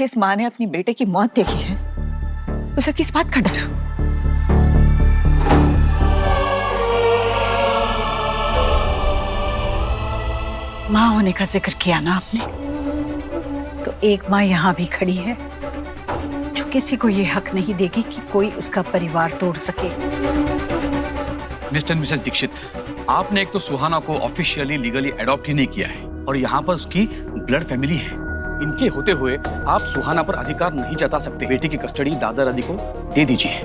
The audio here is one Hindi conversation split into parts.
जिस माँ ने अपनी बेटे की मौत देखी है उसे किस बात का डर? माँ होने का जिक्र किया ना आपने, तो एक माँ यहाँ भी खड़ी है जो किसी को ये हक नहीं देगी कि कोई उसका परिवार तोड़ सके। मिस्टर मिसेस दीक्षित, आपने एक तो सुहाना को ऑफिशियली लीगली अडॉप्ट ही नहीं किया है और यहाँ पर उसकी ब्लड फैमिली है। इनके होते हुए आप सुहाना पर अधिकार नहीं जता सकते। बेटी की कस्टडी दादा दादी को दे दीजिए।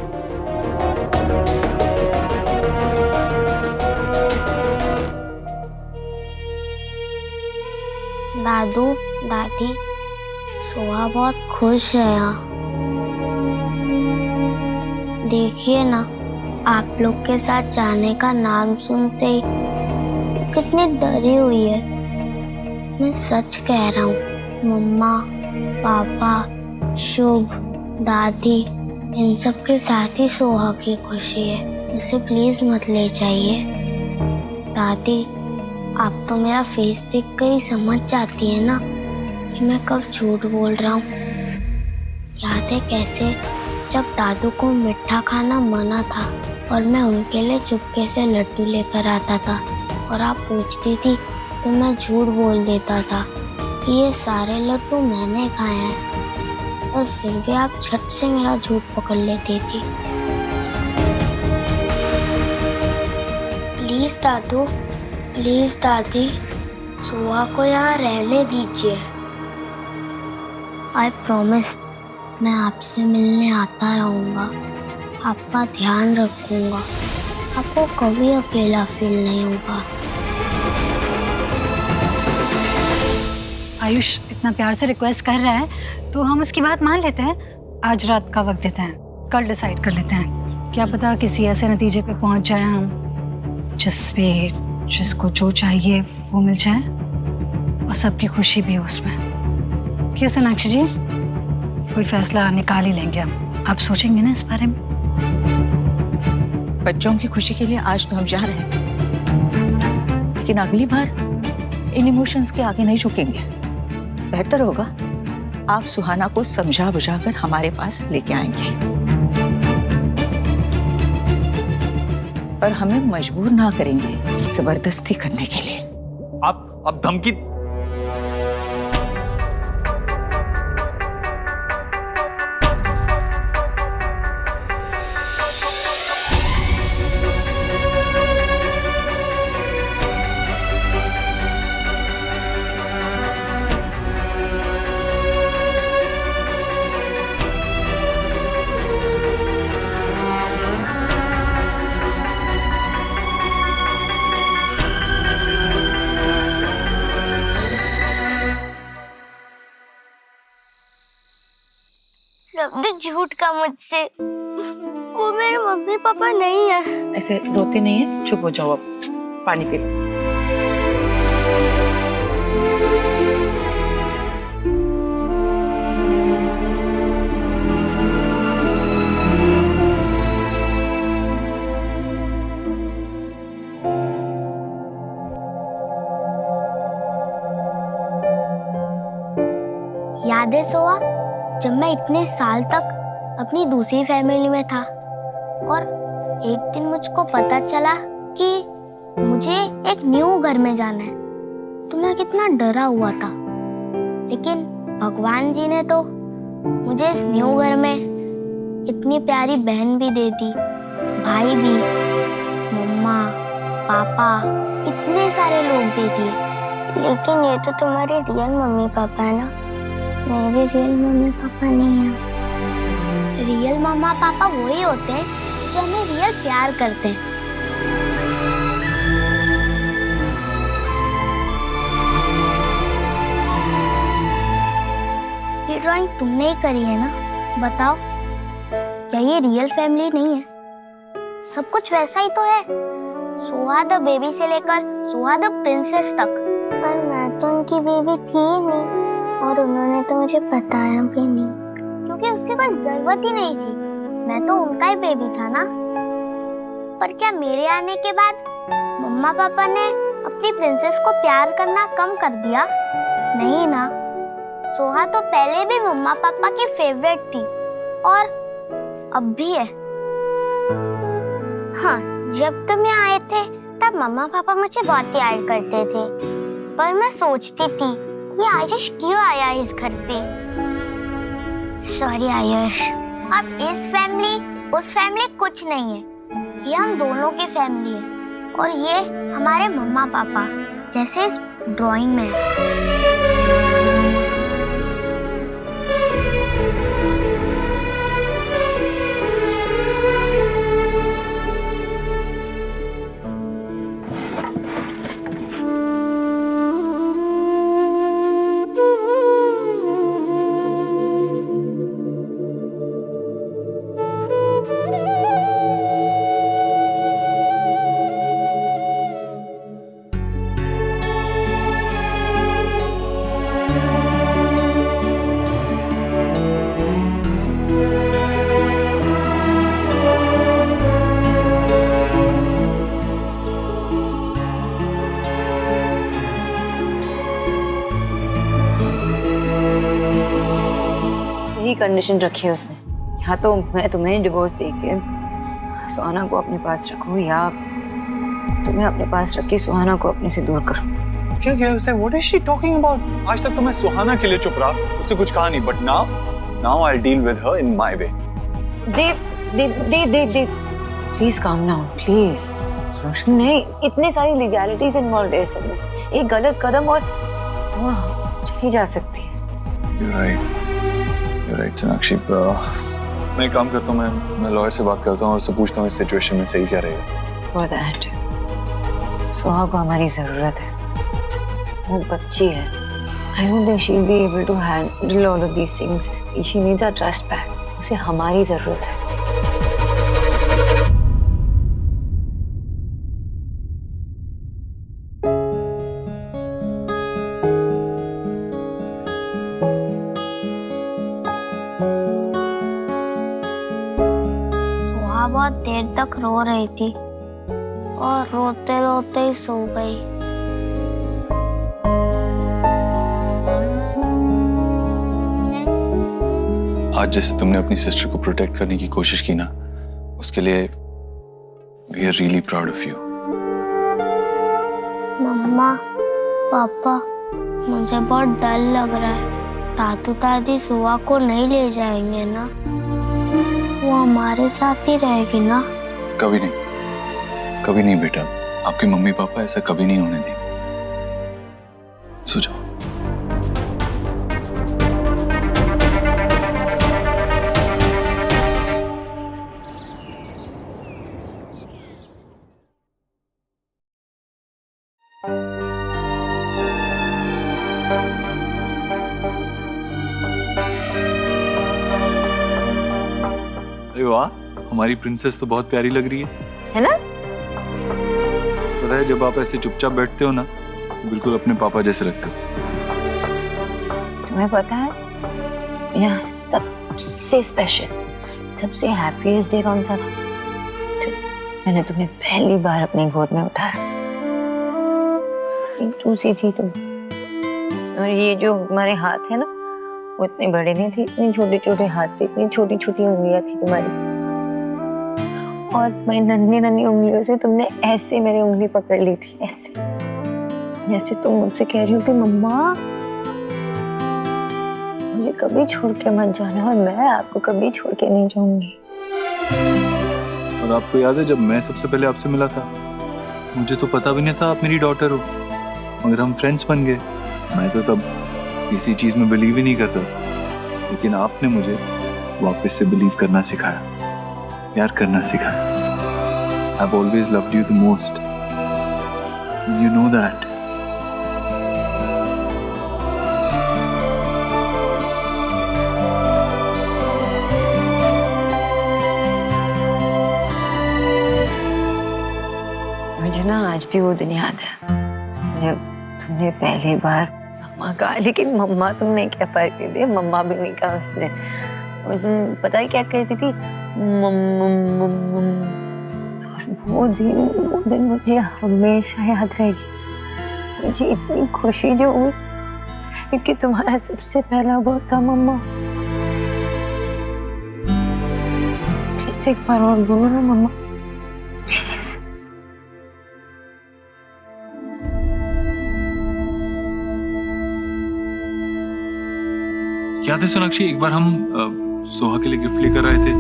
दादू दादी, सोहा बहुत खुश है यहाँ। देखिए ना, आप लोग के साथ जाने का नाम सुनते ही कितनी डरी हुई है। मैं सच कह रहा हूँ, मम्मा, पापा, शुभ, दादी, इन सब के साथ ही सोहा की खुशी है। उसे प्लीज मत ले जाइए। दादी, आप तो मेरा फेस देख कर ही समझ जाती है ना कि मैं कब झूठ बोल रहा हूँ। याद है कैसे जब दादू को मीठा खाना मना था और मैं उनके लिए चुपके से लड्डू लेकर आता था और आप पूछती थी तो मैं झूठ बोल देता था कि ये सारे लड्डू मैंने खाए हैं, और फिर भी आप झट से मेरा झूठ पकड़ लेती थी। प्लीज दादू, प्लीज दादी, सोहा को यहाँ रहने दीजिए। आई प्रॉमिस, मैं आपसे मिलने आता रहूँगा, आपका ध्यान रखूँगा, आपको कभी अकेला फील नहीं होगा। आयुष इतना प्यार से रिक्वेस्ट कर रहा है तो हम उसकी बात मान लेते हैं। आज रात का वक्त देते हैं, कल डिसाइड कर लेते हैं। क्या पता किसी ऐसे नतीजे पे पहुंच जाए हम जिसको जो चाहिए वो मिल जाए और सबकी खुशी भी हो उसमें। क्यों सोनाक्षी जी, कोई फैसला निकाल ही लेंगे हम। आप सोचेंगे ना इस बारे में? बच्चों की खुशी के लिए आज तो हम जा रहे हैं, लेकिन अगली बार इन इमोशंस के आगे नहीं झुकेंगे। बेहतर होगा आप सुहाना को समझा बुझाकर हमारे पास लेके आएंगे, पर हमें मजबूर ना करेंगे जबरदस्ती करने के लिए। आप धमकी? सबने झूठ का मुझसे, वो मेरे मम्मी पापा नहीं है। ऐसे रोते नहीं है, चुप हो जाओ, अब पानी पी लो। याद है सोहा, जब मैं इतने साल तक अपनी दूसरी फैमिली में था और एक दिन मुझको पता चला कि मुझे एक न्यू घर में जाना है, तो मैं कितना डरा हुआ था। लेकिन भगवान जी ने तो मुझे इस न्यू घर में इतनी प्यारी बहन भी दे दी, भाई भी, मम्मा, पापा, इतने सारे लोग दे दिए। लेकिन ये तो तुम्हारे रियल मम्मी पापा है ना, मेरे रियल मम्मी पापा नहीं है। रियल मम्मा पापा वही होते हैं जो हमें रियल प्यार करते हैं। ये ड्राइंग तुमने ही करी है ना? बताओ, क्या ये रियल फैमिली नहीं है? सब कुछ वैसा ही तो है, सोहा द बेबी से लेकर सोहा द प्रिंसेस तक। पर मैं तो उनकी बेबी थी ही नहीं, और उन्होंने तो मुझे बताया भी नहीं, क्योंकि उसकी कोई जरूरत ही नहीं थी। मैं तो उनका ही बेबी था ना। पर क्या मेरे आने के बाद मम्मा पापा ने अपनी प्रिंसेस को प्यार करना कम कर दिया? नहीं ना, सोहा तो पहले भी मम्मा पापा की फेवरेट थी और अब भी है। हाँ, जब तुम यहाँ आए थे तब मम्मा पापा मुझे बहुत याद करते थे, पर मैं सोचती थी ये आयुष क्यों आया इस घर पे। सॉरी आयुष। अब इस फैमिली उस फैमिली कुछ नहीं है, ये हम दोनों की फैमिली है और ये हमारे मम्मा पापा जैसे इस ड्राइंग में है। यही कंडीशन रखी है उसने, या तो मैं तुम्हें डिवोर्स देके सुहाना को अपने पास रखूं या तुम्हें अपने पास रख के सुहाना को अपने से दूर करूं। क्या किया उसने? What is she talking about? आज तक तो मैं सुहाना के लिए चुप रहा, उससे कुछ कहा नहीं, but now I'll deal with her in my way. Dev please calm down please. नहीं, इतने सारी लीगैलिटीज इन्वॉल्व है सब में, एक गलत कदम और सुहा चली जा सकती है। You're right, Sonakshi. मैं एक काम करता हूँ, मैं लॉयर से बात करता हूँ और उससे पूछता हूँ इस सिचुएशन में सही क्या रहेगा। For that, सुहा को हमारी जरूरत है, वो बच्ची है। I don't think she'll be able to handle all of these things. She needs our trust back. उसे हमारी जरूरत है। बहुत देर तक रो रही थी और रोते रोते ही सो गई। आज जैसे तुमने अपनी सिस्टर को प्रोटेक्ट करने की कोशिश की ना, उसके लिए we are really proud of you. मम्मा पापा, मुझे बहुत डर लग रहा है। दादू दादी सुहा को नहीं ले जाएंगे ना? वो हमारे साथ ही रहेगी ना? कभी नहीं बेटा, आपके मम्मी पापा ऐसा कभी नहीं होने देंगे। सो जाओ। अरे वाह, हमारी प्रिंसेस तो बहुत प्यारी लग रही है ना? पता है, जब आप ऐसे चुपचाप बैठते हो ना, बिल्कुल अपने पापा जैसे लगते हो। तुम्हें पता है यहाँ सबसे स्पेशल, सबसे हैप्पीएस्ट डे कौन सा था? मैंने तुम्हें पहली बार अपनी गोद में उठाया। एक दूसरी थी तुम, और ये जो हमारे हाथ है ना, वो इतने बड़े नहीं थे, इतने छोटे छोटे हाथ थे, इतनी छोटी छोटी उंगलियां थी तुम्हारी, और तुम्हारी नन्ही नन्ही उंगलियों से तुमने ऐसे मेरी उंगली पकड़ ली थी, ऐसे जैसे तुम मुझसे कह रही हो कि मम्मा मुझे कभी छोड़ के मत जाना, और मैं आपको कभी छोड़ के नहीं जाऊंगी। और आपको याद है जब मैं सबसे पहले आपसे मिला था, मुझे तो पता भी नहीं था आप मेरी डॉटर हो, मगर हम फ्रेंड्स बन गए। मैं तो तब किसी चीज में बिलीव ही नहीं करता, लेकिन आपने मुझे वापस से बिलीव करना सिखाया, प्यार करना सिखाया। I've always loved you the most. You know that. मुझे ना आज भी वो दिन याद है जब तुमने पहली बार मम्मा कहा, लेकिन मम्मा तुम नहीं कह पाई थी, मम्मा भी नहीं कहा उसने। और तुम पता है क्या कहती थी? वो दिन मुझे हमेशा याद रहेगी। मुझे इतनी खुशी जो हुई, क्योंकि तुम्हारा सबसे पहला वो था मम्मा। प्लीज एक बार और बोलो ना मम्मा। याद है सोनाक्षी, एक बार हम सोहा के लिए गिफ्ट लेकर आए थे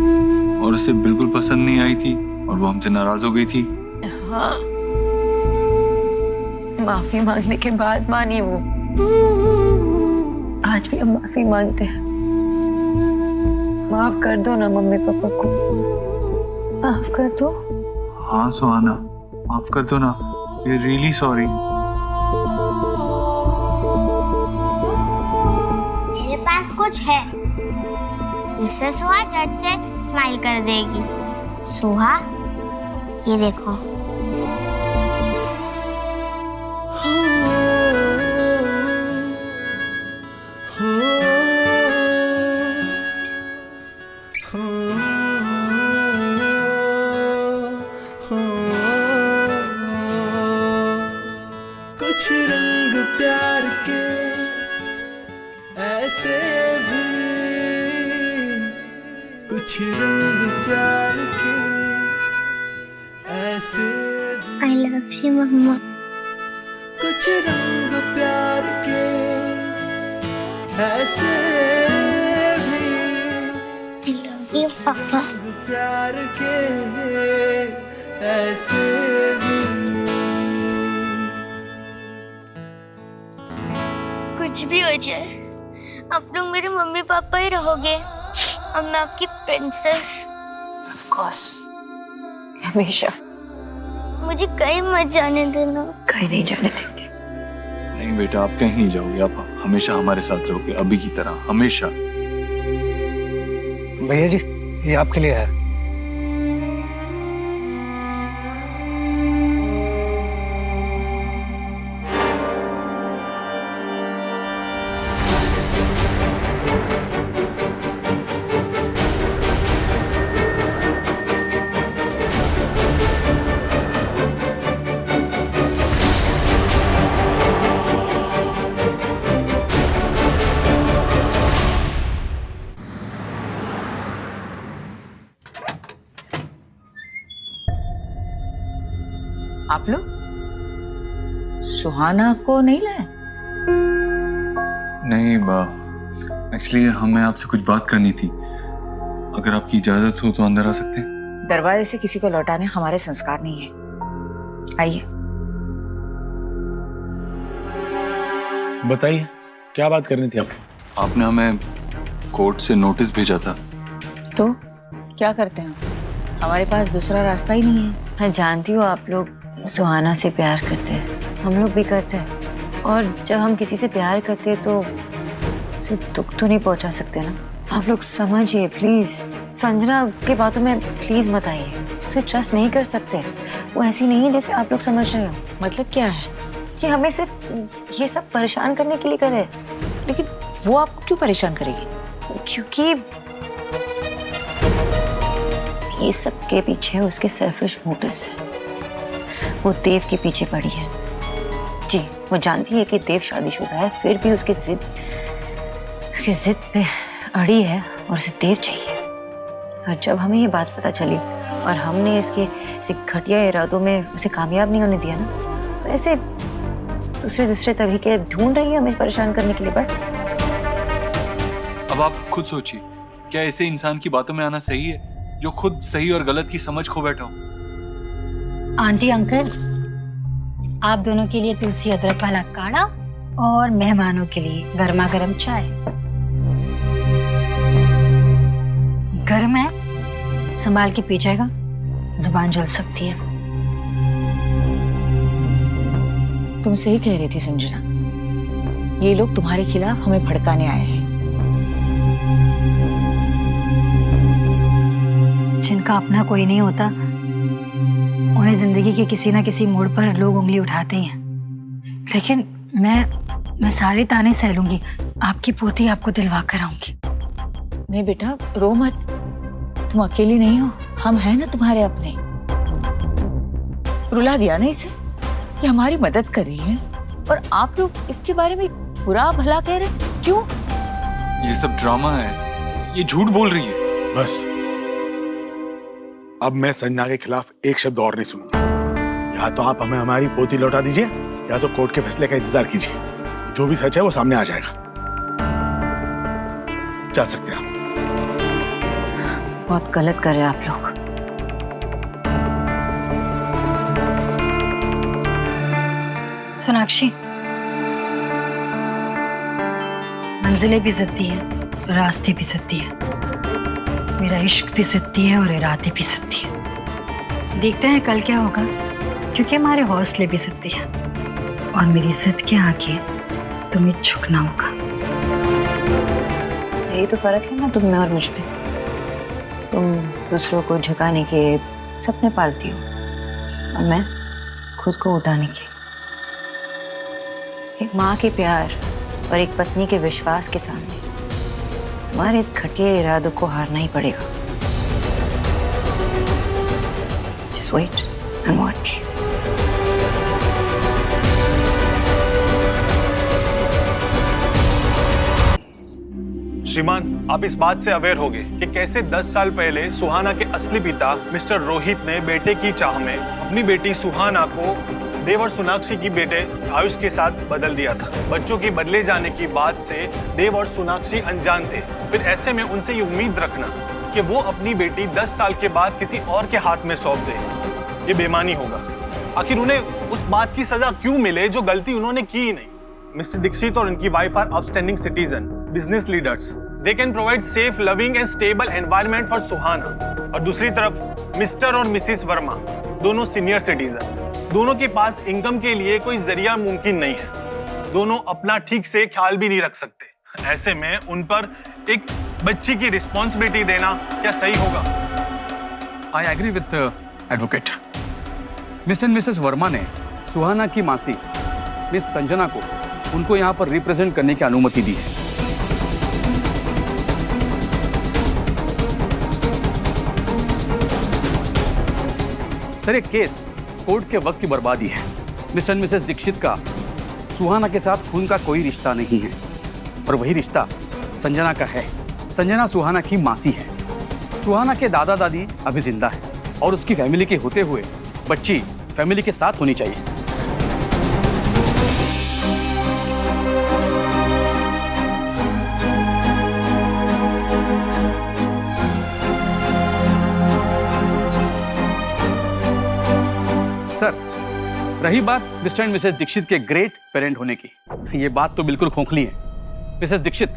और उसे बिल्कुल पसंद नहीं आई थी और वो हमसे नाराज हो गई थी। हाँ, माफी मांगने के बाद मानी वो। आज भी हम माफी मांगते हैं। माफ कर दो ना मम्मी पापा को, माफ कर दो। हाँ सुहाना, माफ कर दो ना, वी आर रियली सॉरी। मेरे पास कुछ है जिससे सुहा झट से स्माइल कर देगी। सुहा, ये देखो। कुछ रंग प्यार के ऐसे भी, कुछ रंग प्यार के ऐसे भी। आई लव यू मम्मा। कुछ रंग प्यार के ऐसे भी, आई लव यू पापा। रंग प्यार के ऐसे भी। कुछ भी हो जाए, आप लोग मेरे मम्मी पापा ही रहोगे और मैं आपकी प्रिंसेस। Of course, हमेशा। मुझे कहीं मत जाने देना। कहीं नहीं जाने देंगे। नहीं बेटा, आप कहीं नहीं जाओगे, आप हमेशा हमारे साथ रहोगे, अभी की तरह हमेशा। भैया जी, ये आपके लिए है। आप लोग सुहाना को नहीं लाए? नहीं एक्चुअली हमें आपसे कुछ बात करनी थी, अगर आपकी इजाजत हो तो अंदर आ सकते हैं? दरवाजे से किसी को लौटाने हमारे संस्कार नहीं है। आइए। बताइए, क्या बात करनी थी आपको? आपने हमें कोर्ट से नोटिस भेजा था। तो क्या करते हैं? हमारे पास दूसरा रास्ता ही नहीं है। मैं जानती हूँ आप लोग सुहाना से प्यार करते हैं, हम लोग भी करते हैं। और जब हम किसी से प्यार करते हैं तो उसे दुख तो नहीं पहुंचा सकते ना। आप लोग समझिए प्लीज। संजना के बातों में प्लीज मत आइए, उसे ट्रस्ट नहीं कर सकते। वो ऐसी नहीं है जैसे आप लोग समझ रहे हो। मतलब क्या है? कि हमें सिर्फ ये सब परेशान करने के लिए करे। लेकिन वो आपको क्यों परेशान करेगी? क्योंकि ये सब के पीछे उसके सेल्फिश मोटिव्स है। वो देव के पीछे पड़ी है। जी, वो जानती है कि देव शादीशुदा है, फिर भी उसकी जिद पे अड़ी है और उसे देव चाहिए। और जब हमें ये बात पता चली और हमने इसके घटिया इरादों में उसे कामयाब नहीं होने दिया ना, तो ऐसे दूसरे तरीके ढूंढ रही है हमें परेशान करने के लिए बस। अब आप खुद सोचिए, क्या ऐसे इंसान की बातों में आना सही है जो खुद सही और गलत की समझ खो बैठा हो? आंटी अंकल, आप दोनों के लिए तुलसी अदरक वाला काढ़ा और मेहमानों के लिए गर्मा गर्म चाय। गर्म है, संभाल के पी जाएगा, जुबान जल सकती है। तुम सही कह रही थी संजना, ये लोग तुम्हारे खिलाफ हमें भड़काने आए हैं। जिनका अपना कोई नहीं होता, उन्हें जिंदगी के किसी ना किसी मोड़ पर लोग उंगली उठाते ही हैं। लेकिन मैं सारे ताने सह लूंगी, आपकी पोती आपको दिलवा कर आऊंगी। नहीं बेटा, रो मत, तुम अकेली नहीं हो, हम हैं ना तुम्हारे अपने। रुला दिया ना इसे, ये हमारी मदद कर रही है और आप लोग इसके बारे में बुरा भला कह रहे? क्यों? ये सब ड्रामा है, ये झूठ बोल रही है। बस अब मैं संजना के खिलाफ एक शब्द और नहीं सुनूंगा। या तो आप हमें हमारी पोती लौटा दीजिए या तो कोर्ट के फैसले का इंतजार कीजिए। जो भी सच है वो सामने आ जाएगा। जा सकते हैं आप। बहुत गलत कर रहे हैं आप लोग। सोनाक्षी, मंजिलें भी जिद्दी हैं, रास्ते भी जिद्दी हैं। मेरा इश्क भी जिद्दी है और इरादे भी जिद्दी है। देखते हैं कल क्या होगा, क्योंकि हमारे हौसले भी जिद्दी हैं और मेरी जिद के आगे तुम्हें झुकना होगा। यही तो फर्क है ना तुम में और मुझ में। तुम दूसरों को झुकाने के सपने पालती हो और मैं खुद को उठाने के। एक माँ के प्यार और एक पत्नी के विश्वास के सामने तुम्हारे इस घटिया इरादों को हारना ही पड़ेगा। Just wait and watch. श्रीमान, आप इस बात से अवेयर होंगे कि कैसे 10 साल पहले सुहाना के असली पिता मिस्टर रोहित ने बेटे की चाह में अपनी बेटी सुहाना को देवर सोनाक्षी की बेटे आयुष के साथ बदल दिया था। बच्चों के बदले जाने की बात से देव और सोनाक्षी अनजान थे। फिर ऐसे में उनसे ये उम्मीद रखना कि वो अपनी बेटी 10 साल के बाद किसी और के हाथ में सौंप दे, ये बेईमानी होगा। आखिर उन्हें उस बात की सजा क्यों मिले जो गलती उन्होंने की ही नहीं। मिस्टर दीक्षित और उनकी wife are upstanding citizen, business leaders. They can provide safe, loving and stable environment for Suhana. और दूसरी तरफ मिस्टर और मिसेस वर्मा दोनों सीनियर सिटीजन। दोनों के पास इनकम के लिए कोई जरिया मुमकिन नहीं है। दोनों अपना ठीक से ख्याल भी नहीं रख सकते। ऐसे में उन पर एक बच्ची की रिस्पॉन्सिबिलिटी देना क्या सही होगा? I agree with advocate. Mr and Mrs Verma ने सुहाना की मासी मिस संजना को उनको यहाँ पर रिप्रेजेंट करने की अनुमति दी है। सर, एक केस कोर्ट के वक्त की बर्बादी है। मिस्टर एंड मिसेस दीक्षित का सुहाना के साथ खून का कोई रिश्ता नहीं है और वही रिश्ता संजना का है। संजना सुहाना की मासी है। सुहाना के दादा दादी अभी जिंदा है और उसकी फैमिली के होते हुए बच्ची फैमिली के साथ होनी चाहिए। सर, रही बात मिस्टर एंड मिसेस दीक्षित के ग्रेट पेरेंट होने की, ये बात तो बिल्कुल खोखली है। मिसेस दीक्षित,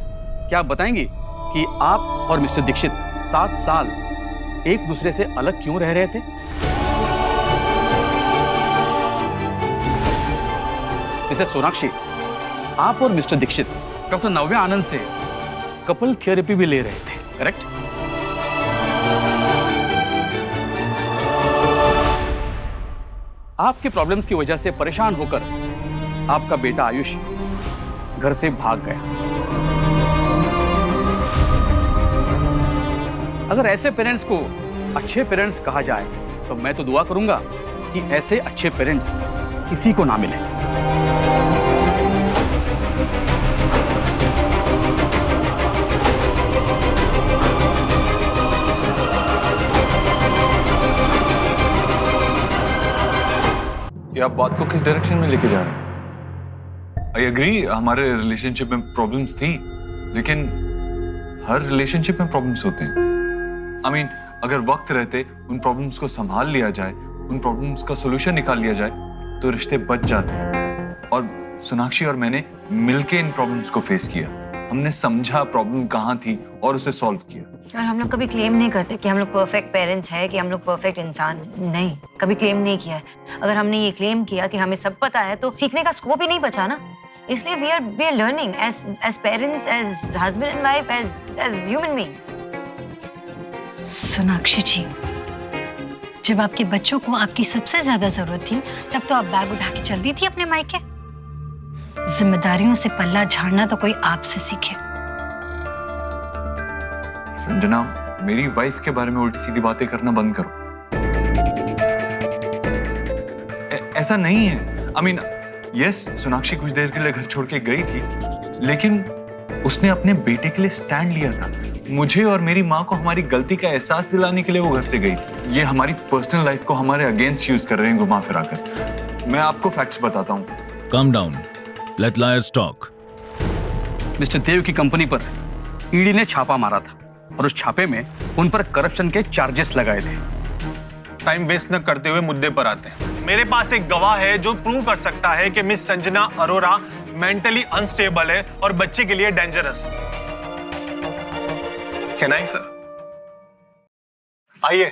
क्या आप बताएंगी कि आप और मिस्टर दीक्षित 7 साल एक दूसरे से अलग क्यों रह रहे थे? मिसेस सोनाक्षी, आप और मिस्टर दीक्षित डॉक्टर नव्या आनंद से कपल थेरेपी भी ले रहे थे, करेक्ट? आपके प्रॉब्लम्स की वजह से परेशान होकर आपका बेटा आयुष घर से भाग गया। अगर ऐसे पेरेंट्स को अच्छे पेरेंट्स कहा जाए तो मैं तो दुआ करूंगा कि ऐसे अच्छे पेरेंट्स किसी को ना मिले। ये आप बात को किस डायरेक्शन में लेके जा रहे हैं? आई एग्री, हमारे रिलेशनशिप में प्रॉब्लम्स थी, लेकिन हर रिलेशनशिप में प्रॉब्लम्स होते हैं। आई मीन, अगर वक्त रहते उन प्रॉब्लम्स को संभाल लिया जाए, उन प्रॉब्लम्स का सोल्यूशन निकाल लिया जाए तो रिश्ते बच जाते हैं। और सोनाक्षी और मैंने मिलके इन प्रॉब्लम्स को फेस किया। हमने समझा प्रॉब्लम कहाँ थी और उसे सॉल्व किया। और हम लोग कभी क्लेम नहीं करते कि हम लोग परफेक्ट पेरेंट्स हैं, कि हम लोग परफेक्ट इंसान नहीं, कभी क्लेम नहीं किया है। अगर हमने ये क्लेम किया कि हमें सब पता है तो सीखने का स्कोप ही नहीं बचा ना। इसलिए we are learning as parents, as husband and wife, as human beings. Sonakshi ji, जब आपके बच्चों को आपकी सबसे ज्यादा जरूरत थी तब तो आप बैग उठा के चल दी थी अपने मायके। जिम्मेदारियों से पल्ला झाड़ना तो कोई आपसे सीखे। संजना, मेरी वाइफ के बारे में उल्टी सीधी बातें करना बंद करो। ऐसा नहीं है। आई मीन, यस, सोनाक्षी कुछ देर के लिए घर छोड़ के गई थी, लेकिन उसने अपने बेटे के लिए स्टैंड लिया था। मुझे और मेरी माँ को हमारी गलती का एहसास दिलाने के लिए वो घर से गई थी। ये हमारी पर्सनल लाइफ को हमारे अगेंस्ट यूज कर रहे हैं घुमा फिरा कर। मैं आपको फैक्ट्स बताता हूँ। Calm down. Let liars talk. Mister Dev की कंपनी पर ईडी ने छापा मारा था और उस छापे में उन पर करप्शन के चार्जेस लगाए थे। टाइम वेस्ट न करते हुए मुद्दे पर आते हैं। मेरे पास एक गवाह है जो प्रूव कर सकता है कि miss Sanjana Arora mentally unstable है और बच्चे के लिए डेंजरस है। Can I sir? आइए।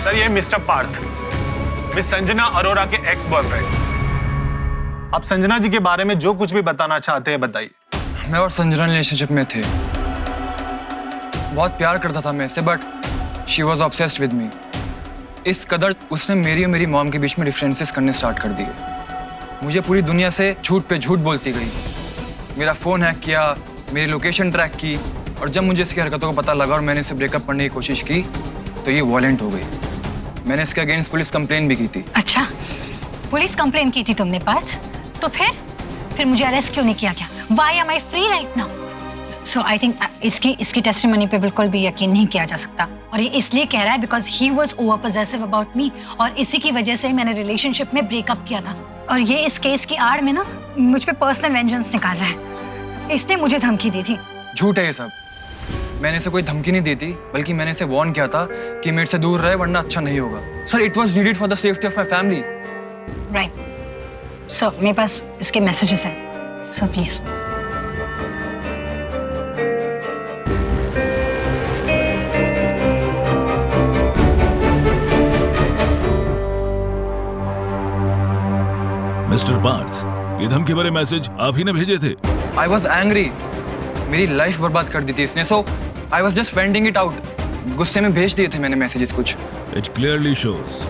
सर, ये मिस्टर पार्थ, मिस संजना अरोरा के एक्स बॉयफ्रेंड। आप संजना जी के बारे में जो कुछ भी बताना चाहते हैं बताइए। मैं और संजना रिलेशनशिप में थे। बहुत प्यार करता था मैं इससे, but she was obsessed with me. इस कदर उसने मेरी और मेरी मॉम के बीच में डिफरेंसेस करने स्टार्ट कर दिए। मुझे पूरी दुनिया से झूठ पे झूठ बोलती गई। मेरा फ़ोन हैक किया, मेरी लोकेशन ट्रैक की, और जब मुझे इसकी हरकतों का पता लगा और मैंने इसे ब्रेकअप करने की कोशिश की तो ये वॉयलेंट हो गई। मैंने इसके अगेंस्ट पुलिस कंप्लेन भी की थी। अच्छा, पुलिस कंप्लेन की थी तुमने पार्थ? तो फिर मुझे अरेस्ट क्यों नहीं किया गया? Why am I free right now? So I think इसकी टेस्टिमनी पे बिल्कुल भी यकीन नहीं किया जा सकता। और ये इसलिए कह रहा है because he was over possessive about me, और इसी की वजह से मैंने रिलेशनशिप में ब्रेकअप किया था। और ये इस केस की आड़ में ना मुझ पे पर्सनल वेंजेंस निकाल रहा है। इसने मुझे धमकी दी थी। झूठ है ये सब। मैंने इसे कोई धमकी नहीं दी थी, बल्कि मैंने इसे वार्न किया था कि मेरे से दूर रहे वरना अच्छा नहीं होगा। Sir, it was needed for the safety of my family. Right. So मेरे पास इसके मैसेजेस हैं। So please. मिस्टर पार्थ, ये धमकी भरे मैसेज आप ही ने भेजे थे? I was angry. मेरी लाइफ बर्बाद कर दी थी इसने, so I was just venting it out. गुस्से में भेज दिए थे मैंने मैसेजेस कुछ। It clearly shows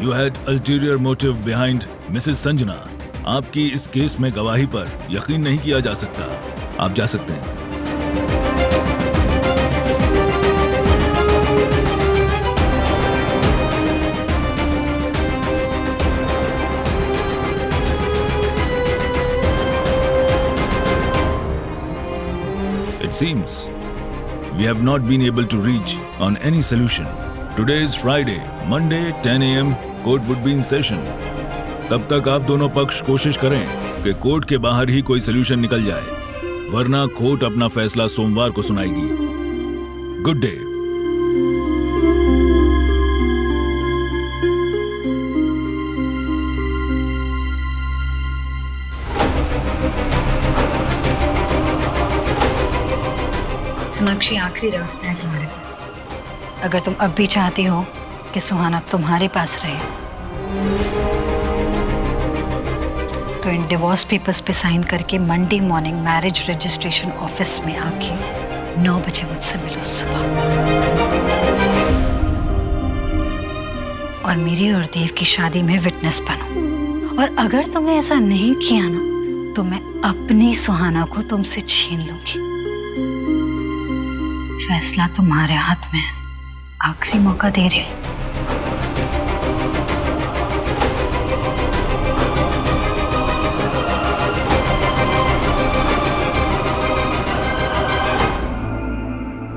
you had ulterior motive behind Mrs. Sanjana. आपकी इस केस में गवाही पर यकीन नहीं किया जा सकता। आप जा सकते हैं। It seems we have not been able to reach on any solution. Today is Friday, Monday 10 a.m. court would be in session. तब तक आप दोनों पक्ष कोशिश करें कि कोर्ट के बाहर ही कोई सलूशन निकल जाए, वरना कोर्ट अपना फैसला सोमवार को सुनाएगी। Good day. सोनाक्षी, आखिरी रास्ता है तुम्हारे पास। अगर तुम अब भी चाहती हो कि सुहाना तुम्हारे पास रहे, तो इन डिवोर्स पेपर्स पे साइन करके Monday morning marriage registration office में आके 9 बजे मुझसे मिलो सुबह। और मेरी और देव की शादी में विटनेस बनो। और अगर तुमने ऐसा नहीं किया ना, तो मैं अपनी सुहाना को तुमसे छीन लूंगी। फैसला तुम्हारे हाथ में है। आखिरी मौका दे रही हूं।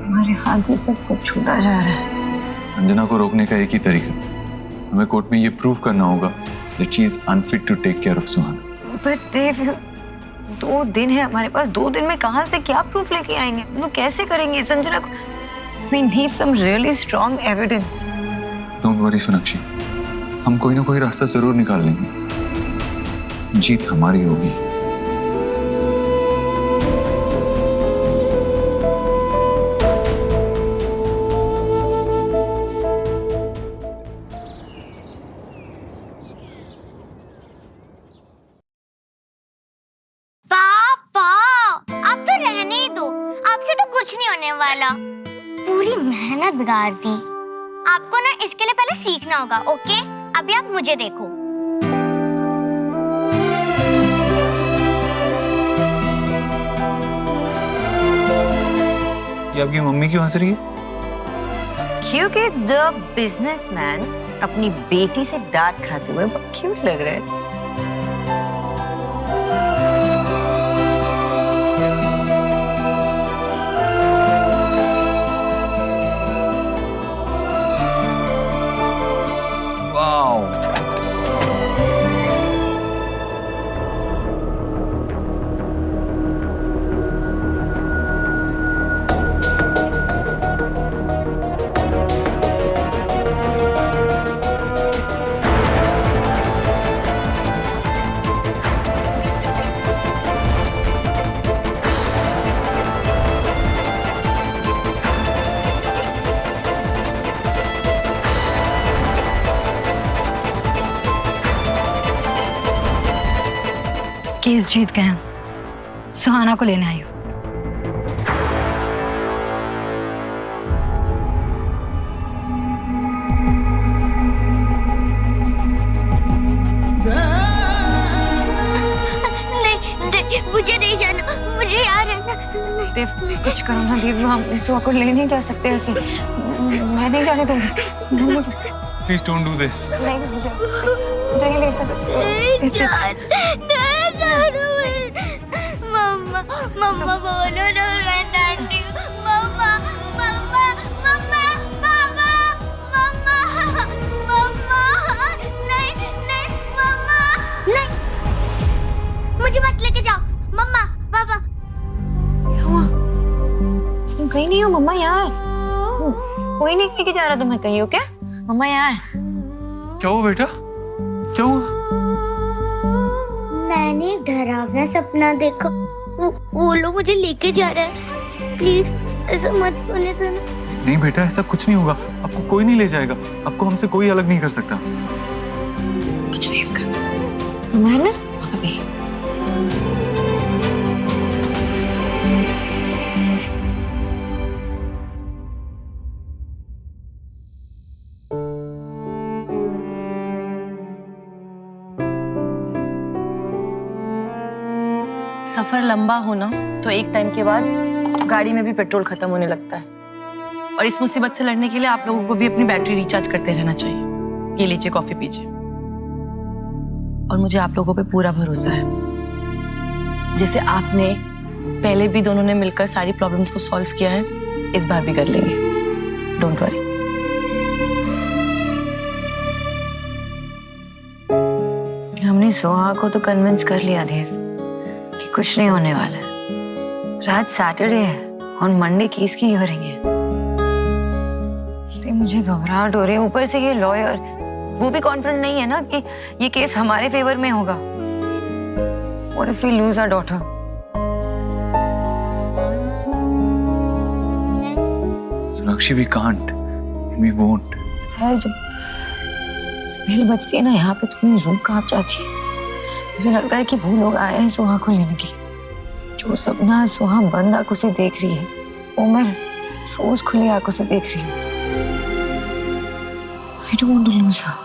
हमारे हाथ से सब कुछ छूटा जा रहा है। संजना को रोकने का एक ही तरीका, हमें कोर्ट में ये प्रूव करना होगा that she is unfit to take care of सुहाना। पर देव, 2 दिन है हमारे पास। 2 दिन में कहाँ से क्या प्रूफ लेके आएंगे? हम लोग कैसे करेंगे? संजना को We need some really strong evidence. Don't worry Sonakshi, हम कोई ना कोई रास्ता जरूर निकाल लेंगे। जीत हमारी होगी। पापा, आप तो रहने ही दो, आपसे तो कुछ नहीं होने वाला। पूरी मेहनत बिगाड़ दी। आपको ना इसके लिए पहले सीखना होगा, ओके? अभी आप मुझे देखो। ये आपकी मम्मी क्यों हंस रही है? क्योंकि द बिजनेसमैन अपनी बेटी से डांट खाते हुए बहुत क्यूट लग रहा है। केस जीत गए हम। सुहाना को लेने आई हूँ। मुझे नहीं जाना, मुझे यहाँ रहना। देव, कुछ करो ना देव, हम सुहा को ले नहीं जा सकते ऐसे। मैं नहीं जाने दूंगी। नहीं जा, प्लीज डोंट डू दिस। नहीं जा सकते, नहीं ले जा सकते इससे। मम्मा मम्मा बोलो ना, मैं डांटी हूँ। मम्मा मम्मा मम्मा मम्मा मम्मा मम्मा नहीं नहीं मम्मा नहीं, मुझे मत लेके जाओ। मम्मा पापा क्या हुआ? तुम कहीं नहीं हो? मम्मा यहाँ है। कोई नहीं लेके जा रहा तुम्हें कहीं हो क्या? मम्मा यहाँ है। क्या हुआ बेटा? क्या हुआ? मैंने एक डरावना सपना देखा। वो लोग मुझे लेके जा रहे हैं। प्लीज ऐसा मत होने देना। नहीं बेटा, ऐसा कुछ नहीं होगा। आपको कोई नहीं ले जाएगा। आपको हमसे कोई अलग नहीं कर सकता। कुछ नहीं होगा। मैं ना अभी सफर लंबा होना तो एक टाइम के बाद गाड़ी में भी पेट्रोल खत्म होने लगता है, और इस मुसीबत से लड़ने के लिए आप लोगों को भी अपनी बैटरी रिचार्ज करते रहना चाहिए। ये लीजिए कॉफी पीजिए। और मुझे आप लोगों पे पूरा भरोसा है। जैसे आपने पहले भी दोनों ने मिलकर सारी प्रॉब्लम्स को सॉल्व किया है, इस बार भी कर लेंगे। Don't worry. हमने सोहा को तो कन्विंस कर लिया देव कि कुछ नहीं होने वाला है। रात सैटरडे है और मंडे केस की हियरिंग है। तो मुझे घबराहट हो रही है। ऊपर से ये लॉयर वो भी कॉन्फिडेंट नहीं है ना कि ये केस हमारे फेवर में होगा। What if we lose our daughter? Sonakshi, we can't. We won't. है जब बेल बजती है ना यहाँ पे, तो मेरी रूह कांप जाती है। मुझे लगता है कि वो लोग आए हैं सुहा को लेने के लिए। जो सपना सुहा बंद आंखों से देख रही है, वो मैं रोज खुली आंखों से देख रही हूँ। I don't want to lose her.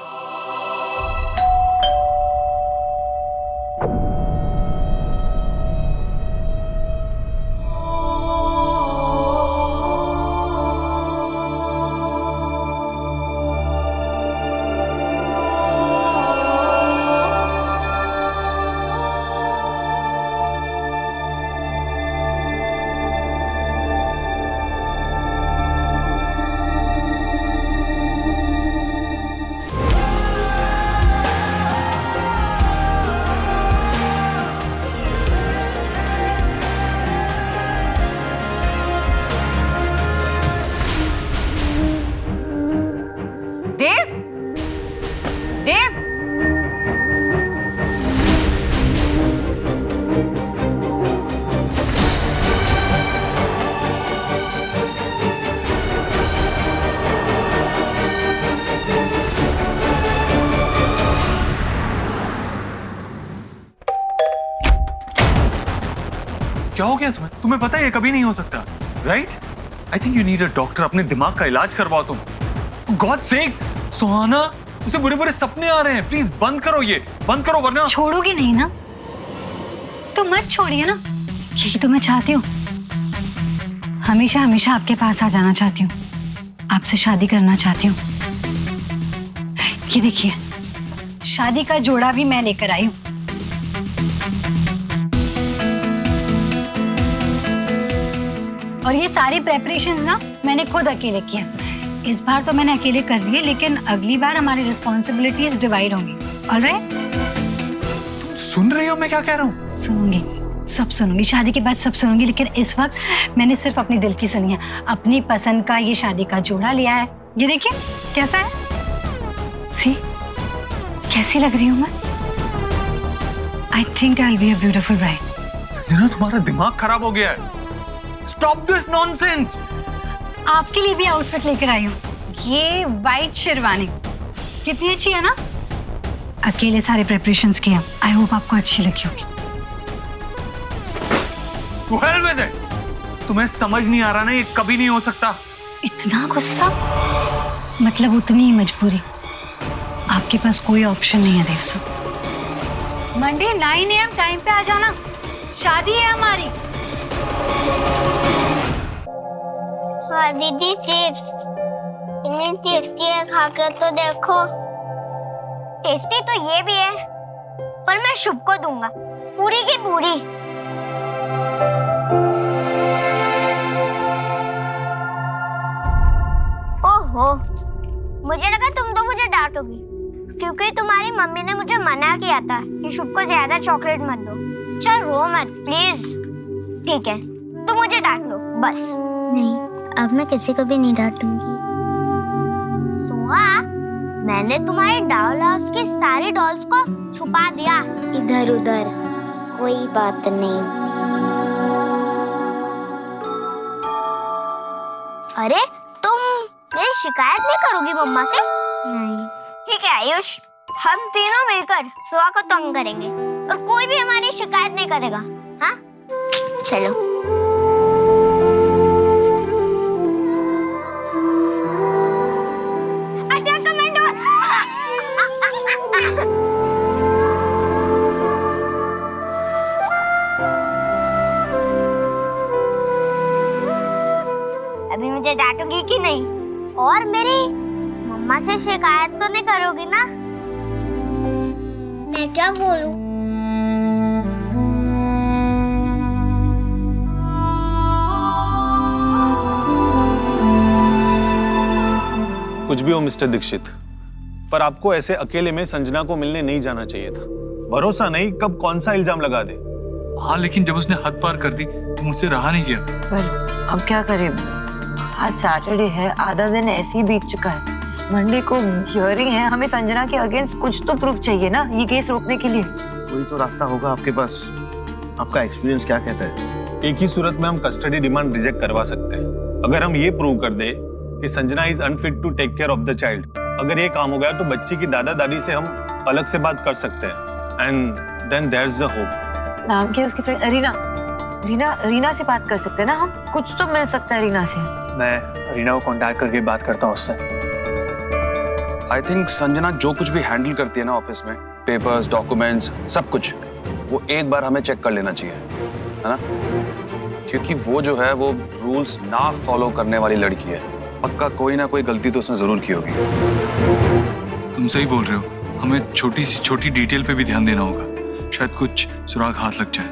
देव, देव, क्या हो गया तुम्हें? तुम्हें पता है ये कभी नहीं हो सकता, right? I think you need a doctor. अपने दिमाग का इलाज करवाओ तुम। गॉड सेक, सुहाना, उसे बुरे बुरे सपने आ रहे हैं। प्लीज बंद करो, ये बंद करो वरना। छोड़ोगे नहीं ना? तो मत छोड़िए ना, यही तो मैं चाहती हूँ। हमेशा हमेशा आपके पास आ जाना चाहती हूँ, आपसे शादी करना चाहती हूँ। ये देखिए, शादी का जोड़ा भी मैं लेकर आई हूँ। और ये सारी प्रेपरेशंस ना मैंने खुद अकेले किए। इस बार तो मैंने अकेले कर लिए, लेकिन अगली बार हमारी रिस्पॉन्सिबिलिटीज डिवाइड होंगी। ऑलराइट? तुम सुन रही हो मैं क्या कह रहा हूँ? सुनूंगी, सब सुनूंगी, शादी के बाद सब सुनूंगी, लेकिन इस वक्त मैंने सिर्फ अपनी दिल की सुनी है। अपनी पसंद का ये शादी का जोड़ा लिया है। ये देखिए कैसा है, सी कैसी लग रही हूँ मैं? I think I will be a beautiful bride. Sanjana, तुम्हारा दिमाग खराब हो गया है। Stop this nonsense. आपके लिए भी आउटफिट लेकर आई हूँ, ये वाइट शेरवानी कितनी अच्छी है ना? अकेले सारे प्रिपरेशंस किए। आई होप आपको अच्छी लगी होगी। To hell with it! तुम्हें समझ नहीं आ रहा ना, ये कभी नहीं हो सकता। इतना गुस्सा? मतलब उतनी ही मजबूरी। आपके पास कोई ऑप्शन नहीं है देव साहब। मंडे 9 AM टाइम पे आ जाना, शादी है हमारी। हाँ दीदी, चिप्स इतनी टेस्टी है, खा के तो देखो। टेस्टी तो ये भी है, पर मैं शुभ को दूंगा पूरी की पूरी। ओहो, मुझे लगा तुम तो मुझे डांटोगी, क्योंकि तुम्हारी मम्मी ने मुझे मना किया था कि शुभ को ज्यादा चॉकलेट मत दो। चल रो मत प्लीज। ठीक है, तुम मुझे डांट लो बस। नहीं, अब मैं किसी को भी नहीं डांटूंगी। सोहा, मैंने तुम्हारे डॉल हाउस की सारी डॉल्स को छुपा दिया इधर उधर। कोई बात नहीं। अरे तुम मेरी शिकायत नहीं करोगी मम्मा से? नहीं। ठीक है आयुष, हम तीनों मिलकर सोहा को तंग करेंगे और कोई भी हमारी शिकायत नहीं करेगा। हाँ चलो। अभी मुझे डांटोगी कि नहीं? और मेरी मम्मा से शिकायत तो नहीं करोगी ना? मैं क्या बोलूं? कुछ भी हो मिस्टर दीक्षित, पर आपको ऐसे अकेले में संजना को मिलने नहीं जाना चाहिए था। भरोसा नहीं कब कौन सा इल्जाम लगा दे। हाँ, लेकिन जब उसने हद पार कर दी तो मुझसे रहा नहीं गया। पर अब क्या करें, आज सैटरडे है, आधा दिन ऐसे ही बीत चुका है। मंडे को हियरिंग है, हमें संजना के अगेंस्ट कुछ तो प्रूफ चाहिए ना ये केस रोकने के लिए। कोई तो रास्ता होगा आपके पास। आपका एक्सपीरियंस क्या कहता है? एक ही सूरत में हम कस्टडी डिमांड रिजेक्ट करवा सकते हैं, अगर हम ये प्रूव कर दे कि Sanjana is unfit to take care of the child. अगर ये काम हो गया तो बच्ची की दादा दादी से हम अलग से बात कर सकते हैं। And then there is a hope. नाम क्या है उसकी फ्रेंड? रीना से बात कर सकते हैं ना हम, कुछ तो मिल सकता है रीना से। मैं रीना को कांटेक्ट करके बात करता हूँ उससे। आई थिंक संजना जो कुछ भी हैंडल करती है ना ऑफिस में, पेपर्स, डॉक्यूमेंट्स, सब कुछ, वो एक बार हमें चेक कर लेना चाहिए, है ना? क्योंकि वो जो है वो रूल्स ना फॉलो करने वाली लड़की है। पक्का कोई ना कोई गलती तो उसने जरूर की होगी। तुम सही बोल रहे हो, हमें छोटी सी छोटी डिटेल पे भी ध्यान देना होगा, शायद कुछ सुराग हाथ लग जाए।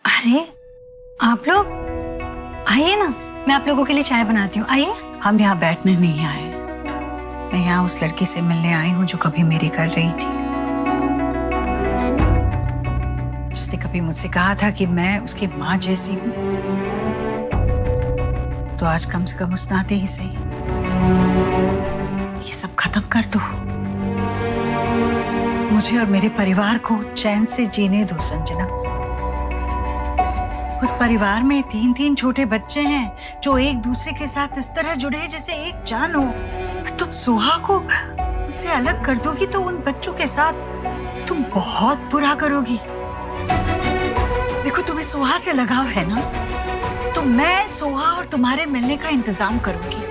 अरे आप लोग आइए ना, मैं आप लोगों के लिए चाय बनाती हूँ, आइए। हम यहाँ बैठने नहीं आए, मैं यहाँ उस लड़की से मिलने आई हूँ जो कभी मेरी कर रही थी, जिसने कभी मुझसे कहा था कि मैं उसकी माँ जैसी हूँ। तो आज कम से कम उस नाते ही सही ये सब खत्म कर दो। मुझे और मेरे परिवार को चैन से जीने दो संजना। उस परिवार में 3-3 छोटे बच्चे हैं जो एक दूसरे के साथ इस तरह जुड़े हैं जैसे एक जान हो। तुम सोहा को उनसे अलग कर दोगी तो उन बच्चों के साथ तुम बहुत बुरा करोगी। देखो, तुम्हें सोहा से लगाव है ना, तो मैं सोहा और तुम्हारे मिलने का इंतजाम करूंगी,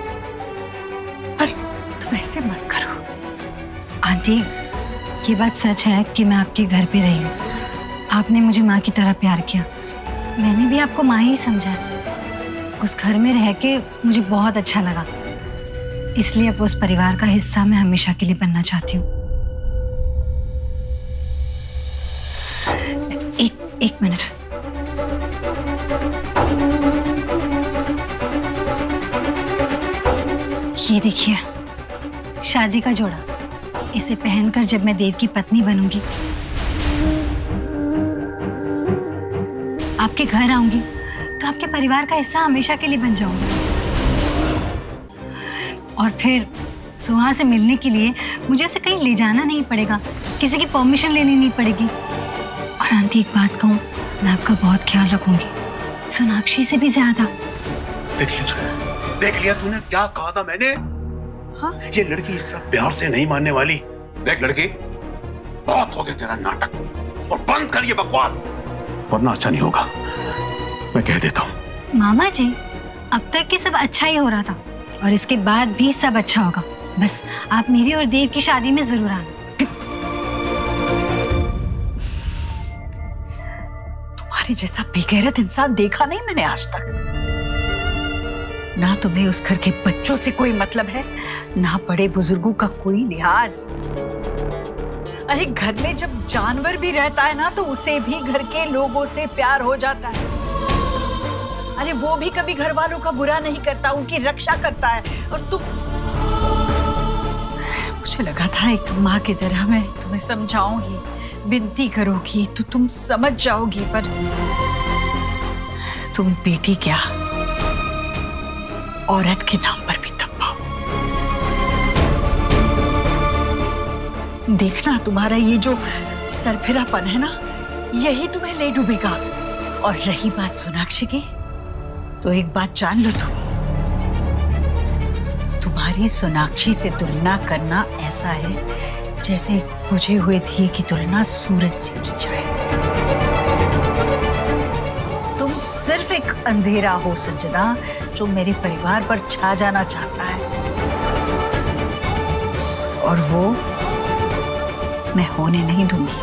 पर तुम ऐसे मत करो। आंटी, ये बात सच है कि मैं आपके घर पे रही हूँ। आपने मुझे माँ की तरह प्यार किया, मैंने भी आपको माँ ही समझा। उस घर में रह के मुझे बहुत अच्छा लगा, इसलिए अब उस परिवार का हिस्सा मैं हमेशा के लिए बनना चाहती हूँ। एक मिनट। ये देखिए, शादी का जोड़ा। इसे पहनकर जब मैं देव की पत्नी बनूंगी, आपके घर आऊंगी, तो आपके परिवार का हिस्सा हमेशा के लिए बन जाऊंगी। और फिर सुहा से मिलने के लिए मुझे उसे कहीं ले जाना नहीं पड़ेगा, किसी की परमिशन लेनी नहीं पड़ेगी। और आंटी, एक बात कहूँ, मैं आपका बहुत ख्याल रखूंगी, सोनाक्षी से भी ज्यादा। देख लिया तूने क्या कहा था मैंने? हाँ? ये लड़की इस तरह प्यार से नहीं मानने वाली। देख लड़की, बहुत हो गया तेरा नाटक, और बंद कर ये बकवास, वरना अच्छा नहीं होगा, मैं कह देता हूँ। मामा जी, अब तक की सब अच्छा ही हो रहा था, और इसके बाद भी सब अच्छा होगा। बस आप मेरी और देव की शादी में जरूर आना। तुम्हारे जैसा बेगैरत इंसान देखा नहीं मैंने आज तक। ना तुम्हें उस घर के बच्चों से कोई मतलब है, ना बड़े बुजुर्गों का कोई लिहाज। अरे घर में जब जानवर भी रहता है ना, तो उसे भी घर के लोगों से प्यार हो जाता है। अरे वो भी कभी घर वालों का बुरा नहीं करता, उनकी रक्षा करता है। और तुम, मुझे लगा था एक माँ की तरह मैं तुम्हें समझाऊंगी, विनती करोगी तो तुम समझ जाओगी, पर तुम बेटी क्या, औरत के नाम पर भी दबाओ। देखना, तुम्हारा ये जो सरफिरापन है ना, यही तुम्हें ले डूबेगा। और रही बात सोनाक्षी की, तो एक बात जान लो, तुम्हारी सोनाक्षी से तुलना करना ऐसा है जैसे एक बुझे हुए दिए की तुलना सूरज से की जाए। तुम सिर्फ एक अंधेरा हो संजना, जो मेरे परिवार पर छा जाना चाहता है, और वो मैं होने नहीं दूंगी।